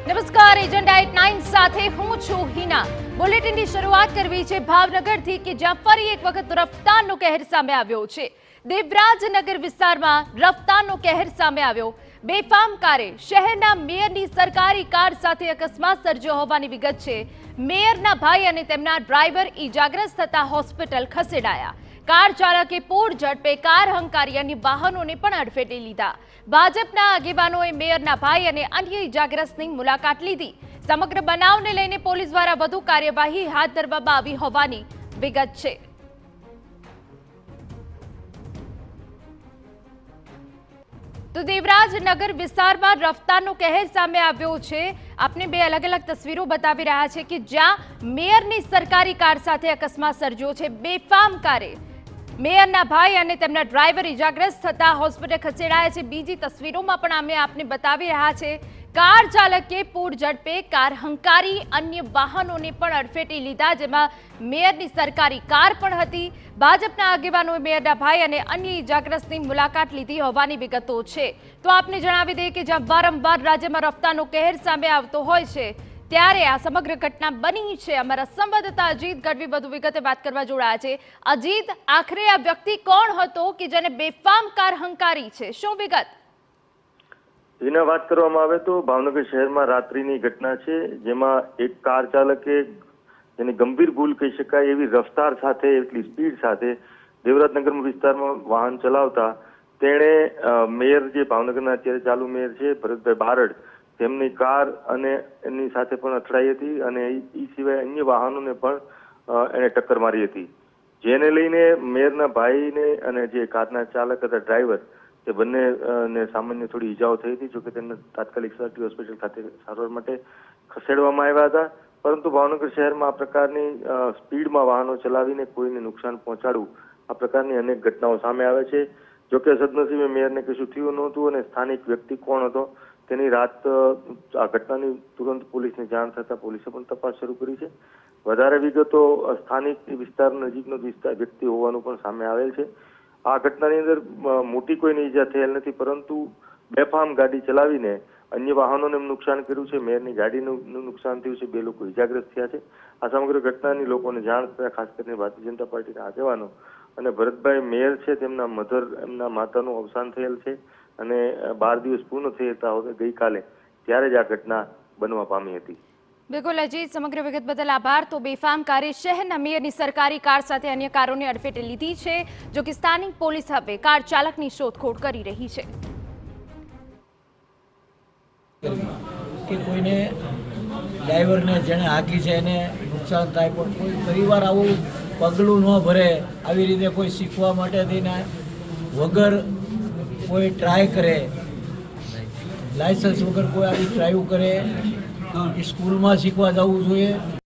નમસ્કાર, agenda at 9 સાથે હું છું હિના। બુલેટિનની શરૂઆત કરવી છે ભાવનગરથી કે જ્યાં ફરી એક વખત રફતારનો કહેર સામે આવ્યો છે। દેવરાજનગર વિસ્તારમાં રફતારનો કહેર સામે આવ્યો। બેફામ કારે શહેરના મેયરની સરકારી કાર સાથે અકસ્માત સર્જ્યો હોવાની વિગત છે। મેયરના ભાઈ અને તેમના ડ્રાઈવર ઈજાગ્રસ્ત થતા હોસ્પિટલ ખસેડાયા। કાર ચાલકે પૂર ઝડપે કાર હંકારી અન્ય વાહનોને પણ અડફેટે લીધા। ભાજપના આગેવાનોએ મેયરના ભાઈ અને અન્ય ઈજાગ્રસ્તની મુલાકાત લીધી। સમગ્ર બનાવને લઈને પોલીસ દ્વારા વધુ કાર્યવાહી હાથ ધરવામાં આવી હોવાની વિગત છે। તો દેવરાજનગર વિસ્તારમાં રફતારનો કહેર સામે આવ્યો છે। આપને બે અલગ અલગ તસવીરો બતાવી રહ્યા છે કે જ્યાં મેયરની સરકારી કાર સાથે અકસ્માત સર્જ્યો છે। બેફામ કારે મેયરના ભાઈ અને તેમના ડ્રાઈવર ઈજાગ્રસ્ત થતા હોસ્પિટલ ખસેડાયા છે। બીજી તસવીરોમાં પણ અમે આપને બતાવી રહ્યા છે। કાર ચાલકે પૂર ઝડપે કાર હંકારી અન્ય વાહનોને પણ અડફેટી લીધા, જેમાં મેયરની સરકારી કાર પણ હતી। ભાજપના આગેવાનોએ મેયરના ભાઈ અને અન્ય ઈજાગ્રસ્તની મુલાકાત લીધી હોવાની વિગતો છે। તો આપને જણાવી દઈએ કે જ્યાં વારંવાર રાજ્યમાં રફતારનો કહેર સામે આવતો હોય છે, ત્યારે આ સમગ્ર ઘટના બની છે। અમારા સંવાદદાતા અજીત ગઢવી વધુ વિગતે વાત કરવા જોડાયા છે। અજીત, આખરે આ વ્યક્તિ કોણ હતો કે જેને બેફામ કાર હંકારી છે, શું વિગત? એના વાત કરવામાં આવે તો ભાવનગર શહેરમાં રાત્રિની ઘટના છે, જેમાં એક કાર ચાલકે જેની ગંભીર ભૂલ કહી શકાય એવી રફતાર સાથે, એટલી સ્પીડ સાથે દેવરાજનગર વિસ્તારમાં વાહન ચલાવતા તેણે મેયર જે ભાવનગરના અત્યારે ચાલુ મેયર છે ભરતભાઈ બારડ, તેમની કાર અને એની સાથે પણ અથડાઈ હતી અને એ સિવાય અન્ય વાહનોને પણ એને ટક્કર મારી હતી, જેને લઈને મેયરના ભાઈને અને જે કારના ચાલક હતા ડ્રાઈવર, તે બંને સામાન્ય થોડી ઈજાઓ થઈ હતી। જોકે તેમને તાત્કાલિક સરટી હોસ્પિટલ ખાતે સારવાર માટે ખસેડવામાં આવ્યા હતા। પરંતુ ભાવનગર શહેરમાં આ પ્રકારની સ્પીડમાં વાહનો ચલાવીને કોઈને નુકસાન પહોંચાડવું, આ પ્રકારની અનેક ઘટનાઓ સામે આવે છે। જોકે સદનસીબે મેયરને કશું થયું નહોતું અને સ્થાનિક વ્યક્તિ કોણ હતો તેની રાત આ ઘટનાની તુરંત પોલીસને જાણ થતાં પોલીસે પણ તપાસ શરૂ કરી છે। વધારે વિગતો સ્થાનિક વિસ્તાર નજીકનો વ્યક્તિ હોવાનું પણ સામે આવેલ છે। આ ઘટનાની અંદર મોટી કોઈને ઈજા થયેલ નથી, પરંતુ બેફામ ગાડી ચલાવીને અન્ય વાહનોને નુકસાન કર્યું છે। મેયરની ગાડીનું નુકસાન થયું છે, 2 લોકો ઈજાગ્રસ્ત થયા છે। આ સમગ્ર ઘટનાની લોકોને જાણ થતાં ખાસ કરીને ભારતીય જનતા પાર્ટીના આગેવાનો અને ભરતભાઈ મેયર છે તેમના મધર, એમના માતાનું અવસાન થયેલ છે અને 12 દિવસ પૂર્ણ થયા હતા ગઈકાલે, ત્યારે જ આ ઘટના બનવા પામી હતી। બિલકુલ અજીત, સમગ્ર વિગત બદલ આભાર। તો બેફામ કારે શહેરના મેયરની સરકારી કાર સાથે અન્ય કારોને અડફેટે લીધી છે। જો કે સ્થાનિક પોલીસ હવે કાર ચાલકની શોધખોળ કરી રહી છે। કે કોઈને ડ્રાઈવરને જેણે હાકી છે એને નુકસાન થાય, પણ કોઈ પરિવાર આવું પગલું ન ભરે, આવી રીતે કોઈ શીખવા માટે થઈને વગર કોઈ ટ્રાય કરે, લાયસન્સ વગર કોઈ આવી ડ્રાઈવ કરે, સ્કૂલમાં શીખવા જવું જોઈએ।